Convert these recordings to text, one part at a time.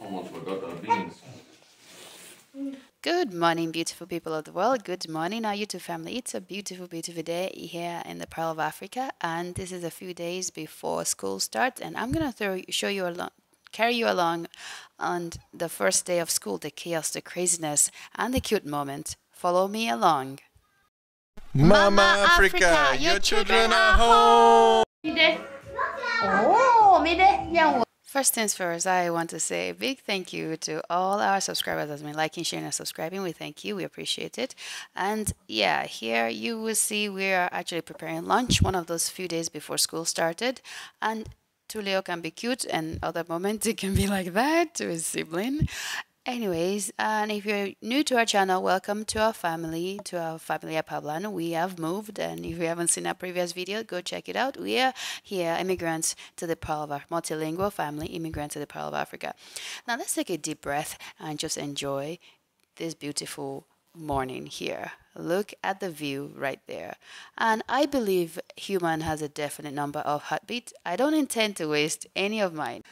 Almost forgot our beans. Good morning, beautiful people of the world. Good morning, our YouTube family. It's a beautiful, beautiful day here in the Pearl of Africa, and this is a few days before school starts. And I'm gonna carry you along on the first day of school, the chaos, the craziness, and the cute moment. Follow me along. Mama Africa, your children are home. First things first, I want to say a big thank you to all our subscribers that's been liking, sharing, and subscribing. We thank you. We appreciate it. And yeah, here you will see we are actually preparing lunch one of those few days before school started. And Tulio can be cute, and other moments it can be like that to his sibling. Anyways, and if you're new to our channel, welcome to our family at Pablan. We have moved, and if you haven't seen our previous video, go check it out. We are here, immigrants to the Pearl of Africa, multilingual family, immigrants to the Pearl of Africa. Now let's take a deep breath and just enjoy this beautiful morning here. Look at the view right there. And I believe human has a definite number of heartbeats. I don't intend to waste any of mine.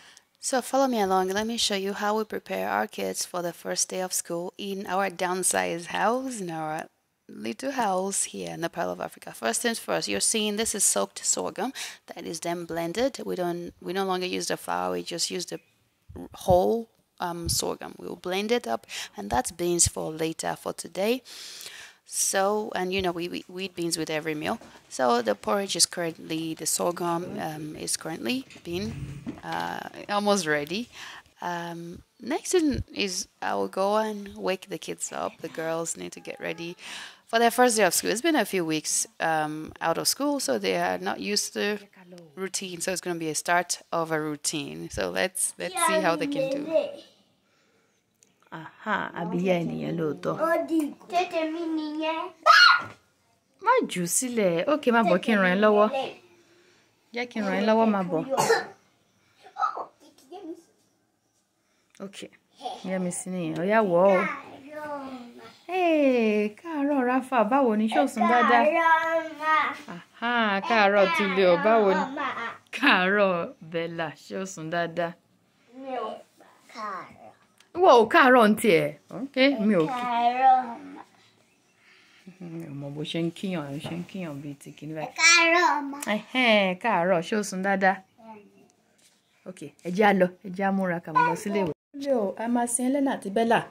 So follow me along. Let me show you how we prepare our kids for the first day of school in our downsized house, in our little house here in the Pearl of Africa. First things first, you're seeing this is soaked sorghum that is then blended. We no longer use the flour, we just use the whole sorghum. We'll blend it up, and that's beans for later for today. So, and you know, we eat beans with every meal. So the porridge is currently, the sorghum is currently being almost ready. Next thing is I will go and wake the kids up. The girls need to get ready for their first day of school. It's been a few weeks out of school, so they are not used to routine. So it's going to be a start of a routine. So let's see how they can do. Aha, àbíyá ènìyàn lóòótọ́. Tètè mi nìyẹn. Má jù sílẹ̀. Okay, má bọ̀ kí n ràn ẹ́ lọ́wọ́. Jẹ́ kí n ràn ẹ́ lọ́wọ́, má bọ̀. Okay, Yẹ́mi sí nìyẹn. Ó yá wọ̀ ọ́. Hey, káàárọ̀ Rafa, báwo ni? Ṣé o sùn dáadáa? Aha, káàárọ̀ Tulio, báwo ni? Káàárọ̀ Bella, ṣé o sùn dáadáa? Mi ò káàárọ̀. Whoa, káàárọ̀ ń tiẹ̀. Okay, mi ò kí. Káàárọ̀. Mi ò mọ̀ bó ṣe ń kíyàn bíi ti kíní báyìí. Káàárọ̀ ma. Káàárọ̀, ṣé o sùn dáadáa? Okay, ẹ jẹ́ á lọ, ẹ jẹ́ á múra ká mọ́ lọ sílé ìwé. Tulio, a máa sin Elena àti Bella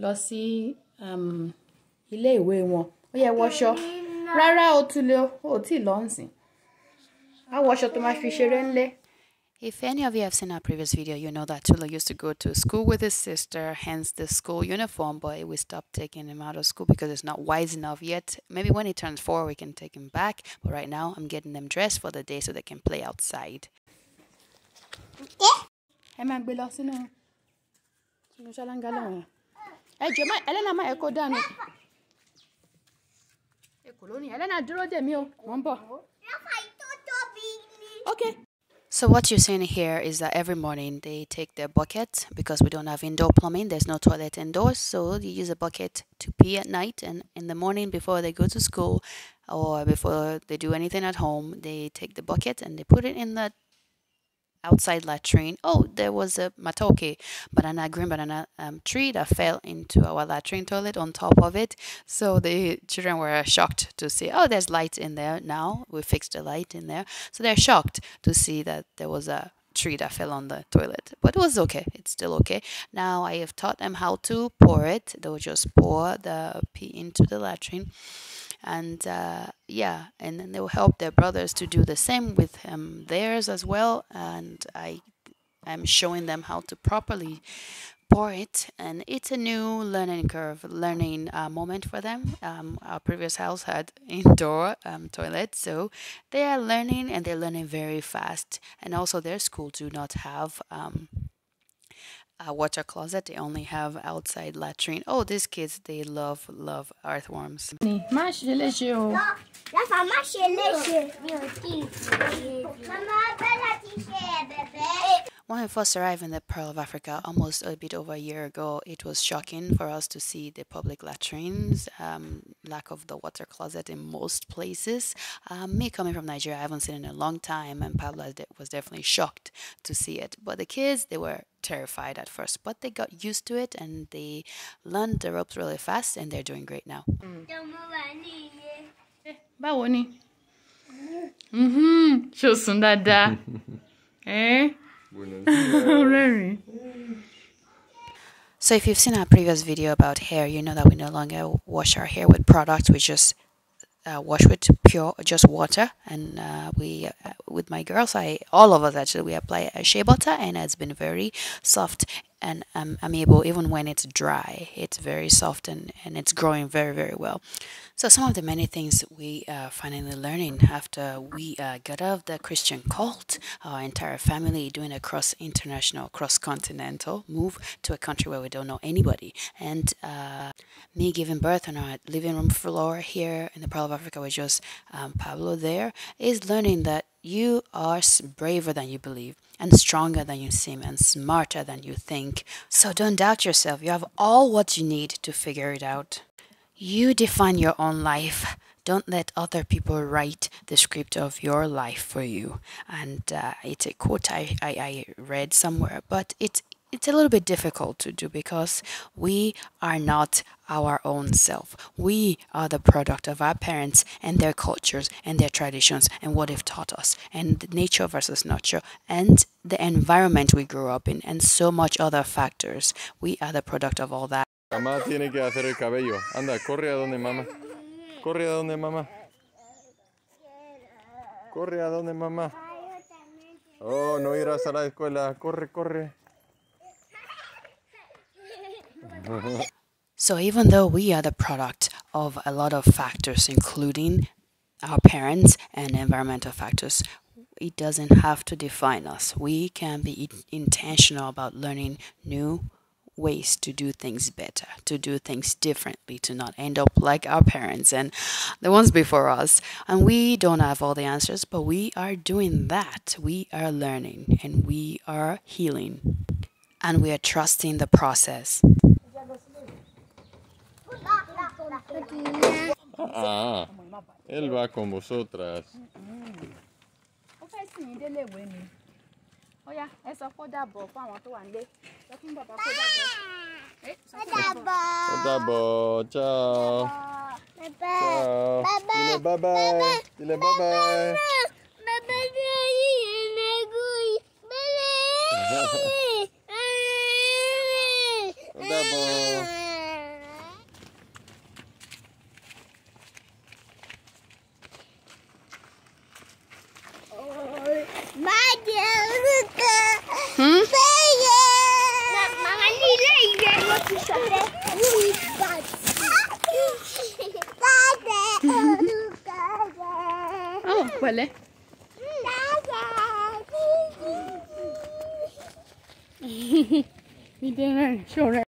lọ sí ilé ìwé wọn. Ó yẹ wọṣọ. Rárá o Tulio, o tí lọ ń sìn. Á wọṣọ tó máa fi ṣeré ńlé. If any of you have seen our previous video, you know that Tula used to go to school with his sister, hence the school uniform, but we stopped taking him out of school because it's not wise enough yet. Maybe when he turns 4, we can take him back, but right now I'm getting them dressed for the day so they can play outside. Ẹ máa gbé lọ sínú ṣáláńgá lọ́wọ́. Ẹ jọ̀ọ́, Elena má ẹ kó dànù. Èkó lónìí, Elena dúró dè mí o, wọ́n ń bọ̀. Okay. So what you're seeing here is that every morning they take their bucket because we don't have indoor plumbing. There's no toilet indoors. So they use a bucket to pee at night. And in the morning before they go to school or before they do anything at home, they take the bucket and they put it in the outside latrine. Oh, there was a green banana tree that fell into our latrine toilet on top of it. So the children were shocked to see, oh, there's light in there now. We fixed the light in there. So they're shocked to see that there was a tree that fell on the toilet. But it was okay. It's still okay. Now I have taught them how to pour it. They'll just pour the pee into the latrine. And yeah, and then they will help their brothers to do the same with theirs as well. And I'm showing them how to properly pour it, and it's a new learning moment for them. Our previous house had indoor toilets, so they are learning, and they're learning very fast. And also their school do not have a water closet. They only have outside latrine. Oh, these kids, they love earthworms. Má ṣe léṣe o. Rafa, má ṣe léṣe. Mi ò tí ì ṣe. Mama, Bella ti ṣe bẹ̀bẹ̀. When we first arrived in the Pearl of Africa, almost a bit over a year ago, it was shocking for us to see the public latrines, lack of the water closet in most places. Me coming from Nigeria, I haven't seen it in a long time, and Pablo was definitely shocked to see it. But the kids, they were terrified at first, but they got used to it and they learned the ropes really fast, and they're doing great now. Báwo ni? Ṣé o sùn dáadáa? Rẹ́rìn. So if you've seen our previous video about hair, you know that we no longer wash our hair with products. We just wash with pure just water, and we with my girls, all of us actually, we apply a shea butter, and it's been very soft and amiable. Even when it's dry, it's very soft, and it's growing very, very well. So some of the many things we are finally learning after we got out of the Christian cult, our entire family doing a cross-international, cross-continental move to a country where we don't know anybody, and me giving birth on our living room floor here in the Pearl of Africa with just Pablo there, is learning that you are braver than you believe, and stronger than you seem, and smarter than you think. So don't doubt yourself. You have all what you need to figure it out. You define your own life. Don't let other people write the script of your life for you. And it's a quote I read somewhere, but it's a little bit difficult to do because we are not our own self. We are the product of our parents and their cultures and their traditions and what they've taught us, and nature versus nurture, and the environment we grew up in, and so much other factors. We are the product of all that. Mamá tiene que hacer el cabello. Anda, corre a donde mamá. Corre a donde mamá. Corre a donde mamá. Oh, no irás a la escuela. Corre, corre. So even though we are the product of a lot of factors, including our parents and environmental factors, it doesn't have to define us. We can be intentional about learning new ways to do things better, to do things differently, to not end up like our parents and the ones before us. And we don't have all the answers, but we are doing that. We are learning, and we are healing, and we are trusting the process. Él va con vosotras. Ó fẹ́ sìn yín délé ìwé ni. Ó yá, ẹ sọ kó dàbọ̀ fún àwọn tó wà nílé. Sọ fún bàbá kó dàbọ̀. Sọ fún bàbá. Ó dàbọ̀. Ciao. Ciao. Dile bye bye. Dile bye bye. Ó dàbọ̀. Oh, pẹ̀lẹ́. Mi dé rẹ́rìn, ṣó rẹ́.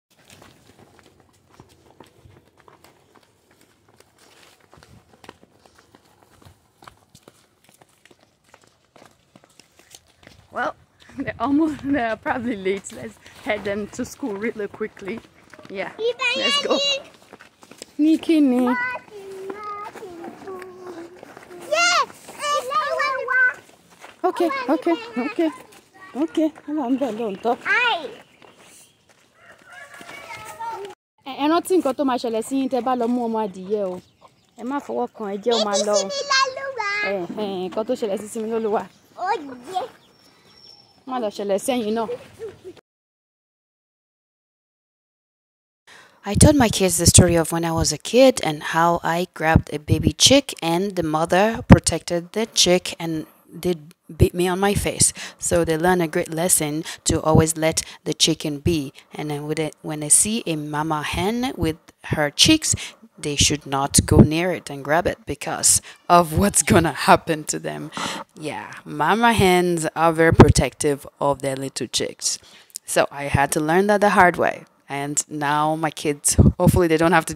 Well, they're probably late. Let's head them to school really quickly. Yeah, let's go. Nikki. Okay. Ẹ rántí nǹkan tó máa ṣẹlẹ̀ sí yín tẹ́ bá lọ mú ọmọ adìyẹ o. Ẹ má fọwọ́ kan, ẹ jẹ́ ó máa lọ. Nǹkan tó ṣẹlẹ̀ sí Simi lólúwa. Má lọ ṣẹlẹ̀ sẹ́yìn náà. I told my kids the story of when I was a kid and how I grabbed a baby chick and the mother protected the chick and did beat me on my face. So they learn a great lesson to always let the chicken be. And then when they see a mama hen with her chicks, they should not go near it and grab it because of what's gonna happen to them. Yeah, mama hens are very protective of their little chicks. So I had to learn that the hard way. and now my kids, hopefully they don't have to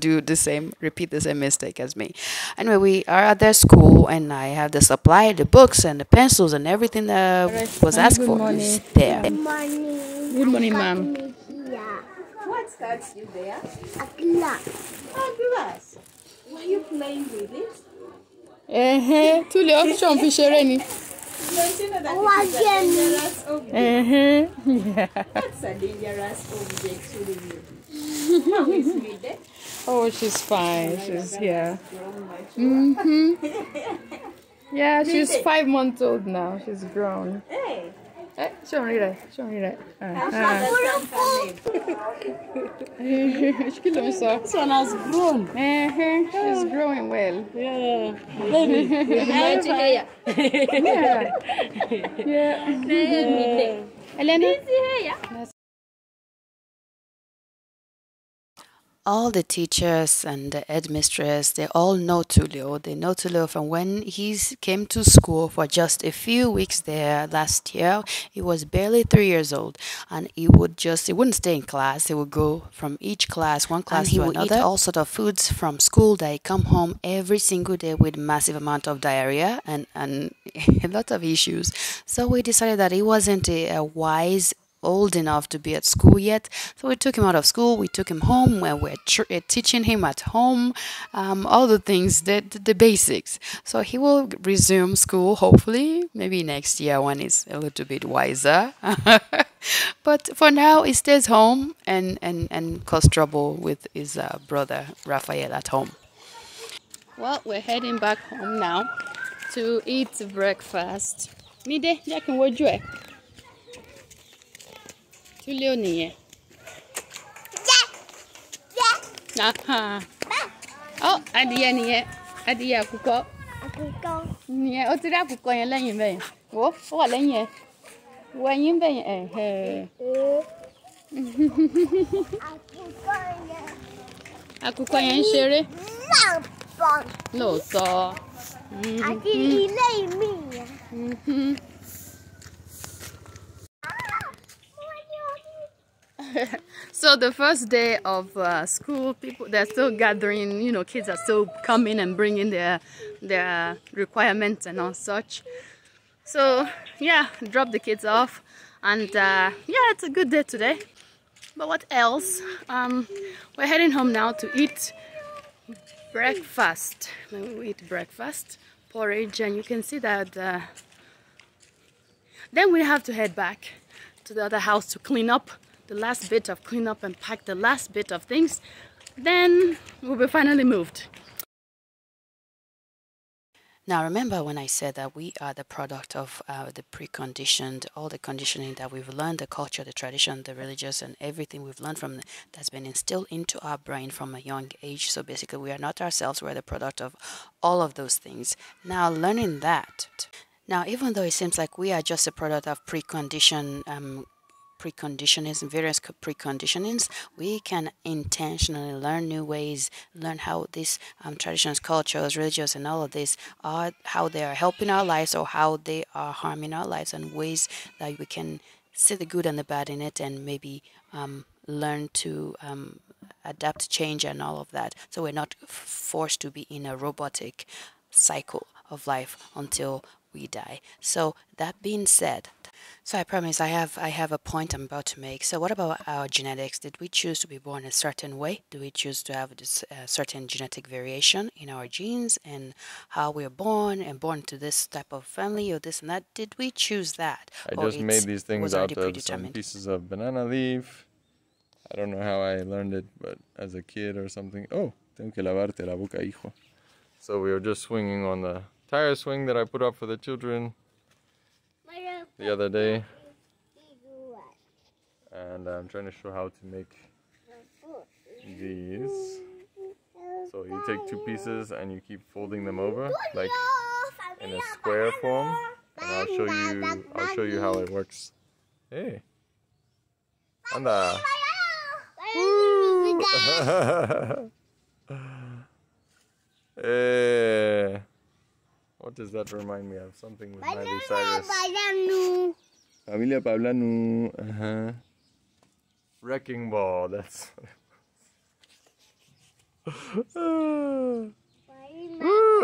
repeat the same mistake as me. Anyway, we are at their school, and I have the supply, the books and the pencils and everything that was asked for is there. Good morning, ma'am. What starts you there? A glass. A glass. Were you playing with it? Tulio, show me share. Don't you know that it is a dangerous object? Yeah. What's a dangerous object to you? How is Mide? Oh, she's fine. She's here. Grown much. Yeah, she's 5 months old now. She's grown. Hey. Show me that. Show me that. This one has grown. She's growing well. Yeah. Baby. Yeah. Elena. All the teachers and the headmistress, they all know Tulio. They know Tulio from when he came to school for just a few weeks there last year. He was barely 3 years old, and he wouldn't stay in class. He would go from each class, one class to another. Eat all sort of foods from school that he come home every single day with massive amount of diarrhea and a lot of issues. So we decided that he wasn't old enough to be at school yet, so we took him out of school. We took him home, where we're teaching him at home all the things, the basics. So he will resume school hopefully maybe next year when he's a little bit wiser. But for now he stays home and cause trouble with his brother Raphael at home. Well, we're heading back home now to eat breakfast. Mide, ya can wojú ẹ. Tulio nìyẹn. Oh, adìyẹ nìyẹn. Adìyẹ àkùkọ. Nìyẹn, ó ti rí àkùkọ yẹn lẹ́yìn bẹ́ẹ̀ yẹn. Wo, ó wà lẹ́yìn ẹ̀. Wo ẹ̀yìn bẹ́ẹ̀ yẹn. Àkùkọ yẹn ń ṣeré. Lóòótọ́. Àti ilé mi yẹn. So the first day of school, they're still gathering, kids are still coming and bringing their requirements and all such. So yeah, drop the kids off, and yeah, it's a good day today. But what else? We're heading home now to eat breakfast. We eat breakfast, porridge, and you can see that then we have to head back to the other house to clean up the last bit of cleanup and pack the last bit of things. Then we'll be finally moved. Now remember when I said that we are the product of the preconditioned, all the conditioning that we've learned, the culture, the tradition, the religious, and everything we've learned from that's been instilled into our brain from a young age. So basically we are not ourselves, we're the product of all of those things. Now learning that, now even though it seems like we are just a product of preconditioned preconditionings and various preconditionings, we can intentionally learn new ways, learn how these traditions, cultures, religions, and all of this are, how they are helping our lives or how they are harming our lives, and ways that we can see the good and the bad in it, and maybe learn to adapt, change, and all of that. So we're not forced to be in a robotic cycle of life until we die. So that being said, so I promise I have a point I'm about to make. So what about our genetics? Did we choose to be born a certain way? Do we choose to have this certain genetic variation in our genes and how we're born and born to this type of family or this and that? Did we choose that? I just made these things out of some pieces of banana leaf. I don't know how I learned it, but as a kid or something. Oh, tengo que lavarte la boca, hijo. So we were just swinging on the tire swing that I put up for the children the other day, and I'm trying to show how to make these. So you take two pieces and you keep folding them over like in a square form, and I'll show you how it works. Hey, anda. Hey. What does that remind me of? Something with Miley Cyrus. Familia Pablanu. Wrecking ball, that's...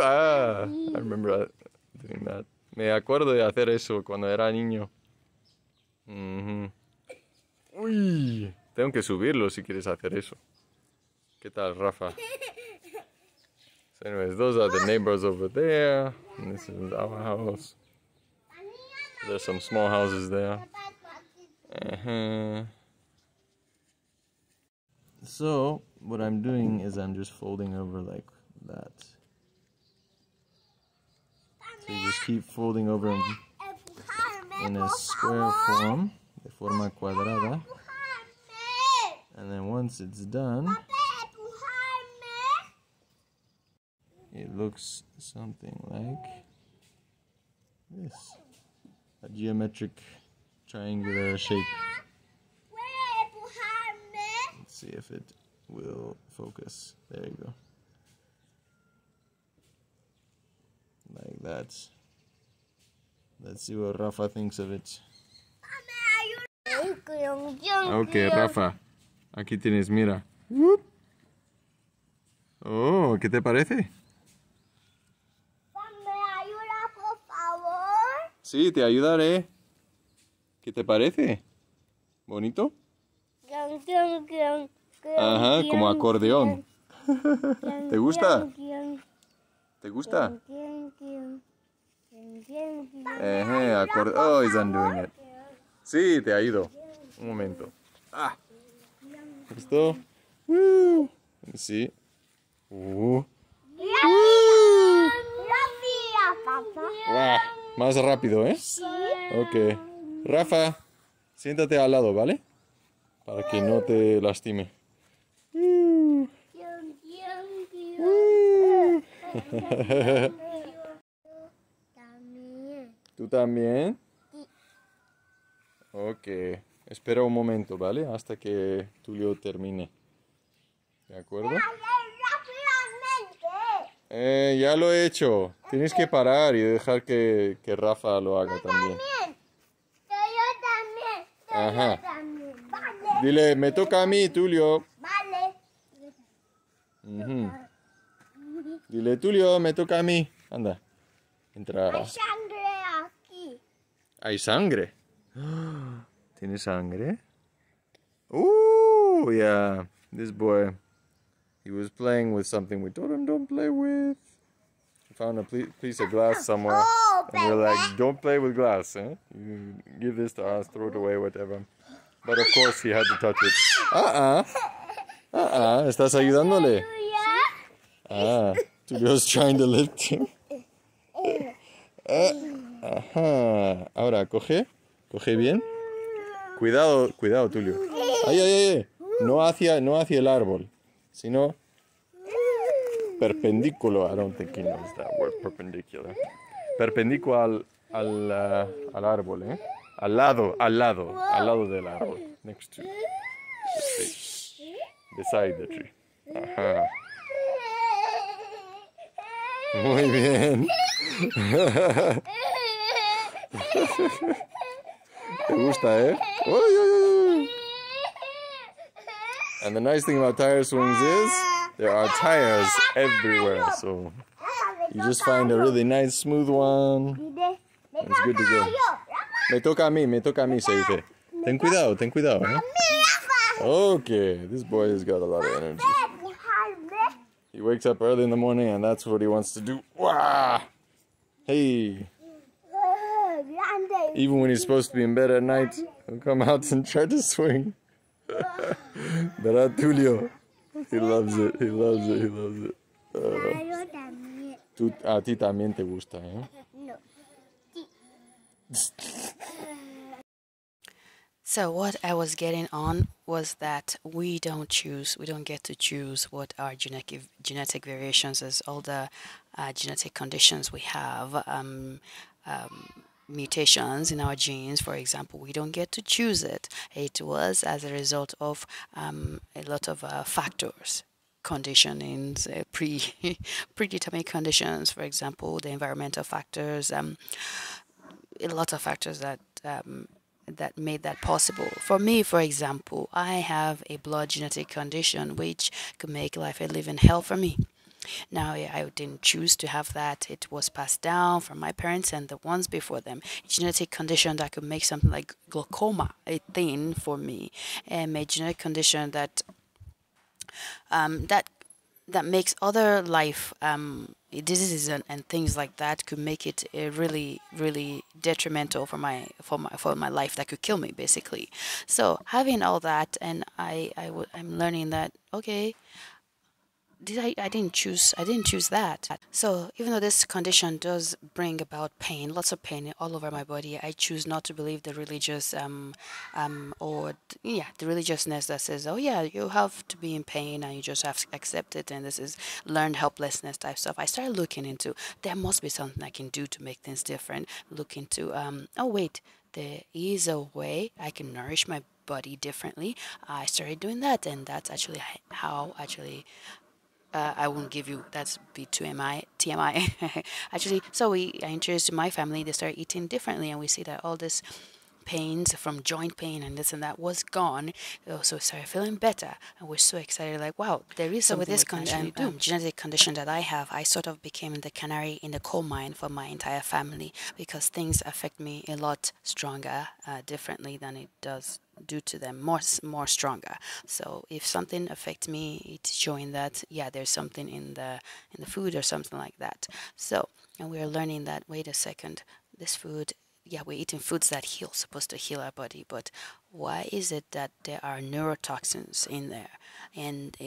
I remember doing that. Me acuerdo de hacer eso cuando era niño. Uy, tengo que subirlo si quieres hacer eso. ¿Qué tal, Rafa? So anyways, those are the neighbors over there. And this is our house. There's some small houses there. So, what I'm doing is I'm just folding over like that. So you just keep folding over in a square form, de forma cuadrada. And then once it's done, it looks something like this. A geometric triangular shape. Let's see if it will focus. There you go. Like that. Let's see what Rafa thinks of it. Okay, Rafa. Aquí tienes, mira. Oh, ¿qué te parece? Sí, te ayudaré. ¿Qué te parece? ¿Bonito? Ajá, como acordeón. ¿Te gusta? ¿Te gusta? Oh, he's undoing it. Sí, te ayudo. Un momento. ¿Listo? Sí. Más rápido, ¿eh? Sí. Ok. Rafa, siéntate al lado, ¿vale? Para que no te lastime. ¿Tú también? Ok. Espera un momento, ¿vale? Hasta que Tulio termine. ¿De acuerdo? Ya lo he hecho. Tienes que parar y dejar que Rafa lo haga también. Ajá. Dile, me toca a mí, Tulio. Dile, Tulio, me toca a mí. Anda. Entra. Hay sangre aquí. ¿Hay sangre? ¿Tiene sangre? Yeah. This boy, he was playing with something we told him don't play with. He found a piece of glass somewhere. And we're like, don't play with glass, eh? You give this to us, throw it away, whatever. But of course he had to touch it. ¿Estás ayudándole? Tulio's trying to lift him. Ahora, coge bien. Cuidado, Tulio. Ay. No hacia el árbol, sino perpendicular. I don't think he knows that word, perpendicular. Perpendicular al árbol, ¿eh? Al lado del árbol. Next to the tree. Beside the tree. Ajá. Muy bien. Te gusta, ¿eh? Uy. And the nice thing about tire swings is there are tires everywhere, so you just find a really nice smooth one. And it's good to go. Me toca a mí, se dice. Ten cuidado, ¿eh? Okay, this boy has got a lot of energy. He wakes up early in the morning and that's what he wants to do. Wah! Hey! Even when he's supposed to be in bed at night, he'll come out and try to swing. ¿Verdad, Tulio? He loves it. A ti también te gusta, ¿eh? No. So what I was getting on was that we don't get to choose what our genetic variations is, all the genetic conditions we have, mutations in our genes, for example, we don't get to choose it. It was as a result of a lot of factors, conditionings, predetermined conditions, for example, the environmental factors, a lot of factors that that made that possible. For me, for example, I have a blood genetic condition which could make life a living hell for me. Now, I didn't choose to have that. It was passed down from my parents and the ones before them. A genetic condition that could make something like glaucoma a thing for me, and a genetic condition that that makes other life diseases and things like that could make it really detrimental for my life, that could kill me basically. So having all that, and I'm learning that, okay, I didn't choose that. So even though this condition does bring about pain, lots of pain all over my body, I choose not to believe the religious the religiousness that says, oh yeah, you have to be in pain and you just have to accept it, and this is learned helplessness type stuff. I started looking into, there must be something I can do to make things different. Look into oh wait, there is a way I can nourish my body differently. I started doing that, and that's actually how I won't give you, that's be TMI. Actually, so I introduced to my family, they started eating differently, and we see that all this pains from joint pain and this and that was gone. So we started feeling better, and we're so excited, like, wow, there is something. So with this genetic condition that I have, I sort of became the canary in the coal mine for my entire family, because things affect me a lot stronger, differently than it does due to them, more stronger. So if something affects me, it's showing that, yeah, there's something in the food or something like that. So, and we're learning that, wait a second, this food, yeah, we're eating foods that heal, supposed to heal our body, but why is it that there are neurotoxins in there? And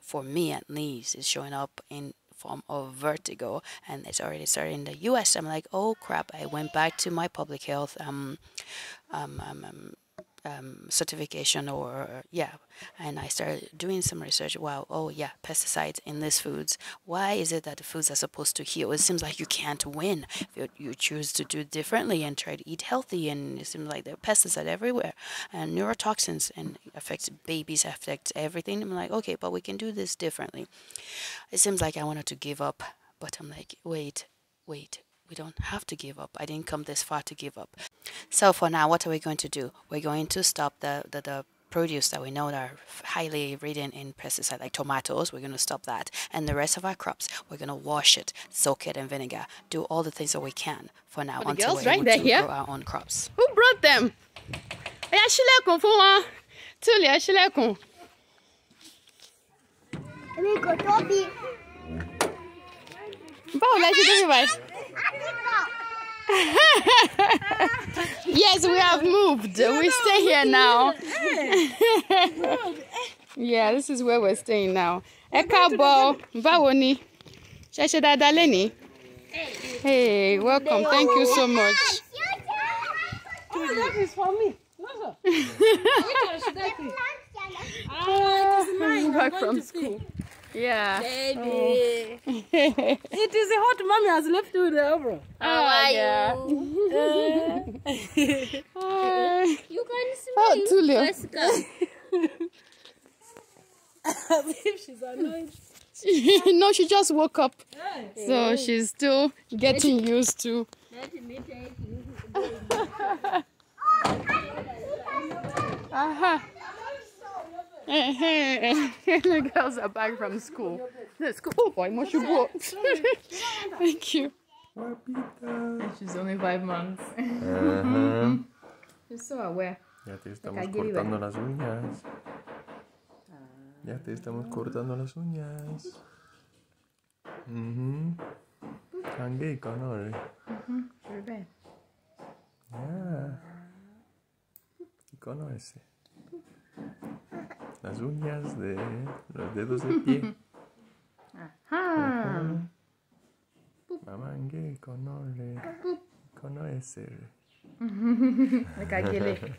for me at least, it's showing up in form of vertigo, and it's already started in the US. I'm like, oh crap, I went back to my public health certification, and I started doing some research. Wow, oh yeah, pesticides in these foods. Why is it that the foods are supposed to heal? It seems like you can't win if you choose to do it differently and try to eat healthy, and it seems like there are pesticides everywhere and neurotoxins, and affects babies, affects everything. I'm like, okay, but we can do this differently. It seems like I wanted to give up, but I'm like, wait, we don't have to give up. I didn't come this far to give up. So for now, what are we going to do? We're going to stop the produce that we know that are highly ridden in pesticide, like tomatoes. We're going to stop that. And the rest of our crops, we're going to wash it, soak it in vinegar, do all the things that we can for now, until we're able to grow our own crops. Who brought them? Yes, we have moved. We stay here now. Yeah, this is where we're staying now. Ekabo, Bawoni, Shashada Daleni. Hey, welcome. Thank you so much. That is for me. Back from school. Yeah. Baby. It is a hot mommy has left you there, bro. How are you? You can see Oh, me. Tulio. As if she's annoyed. No, she just woke up. So she's still getting used to. Let me take you. The girls are back from school. The school. Oh boy, much you bought. Thank you. She's only 5 months. She's so aware. Ya te estamos cortando las uñas. Ya te estamos cortando las uñas. Angay ka na rin. Yeah. Icono ese. Las uñas de los dedos de pie. Mamá, angay ka na rin. Icono ese. Like I get it.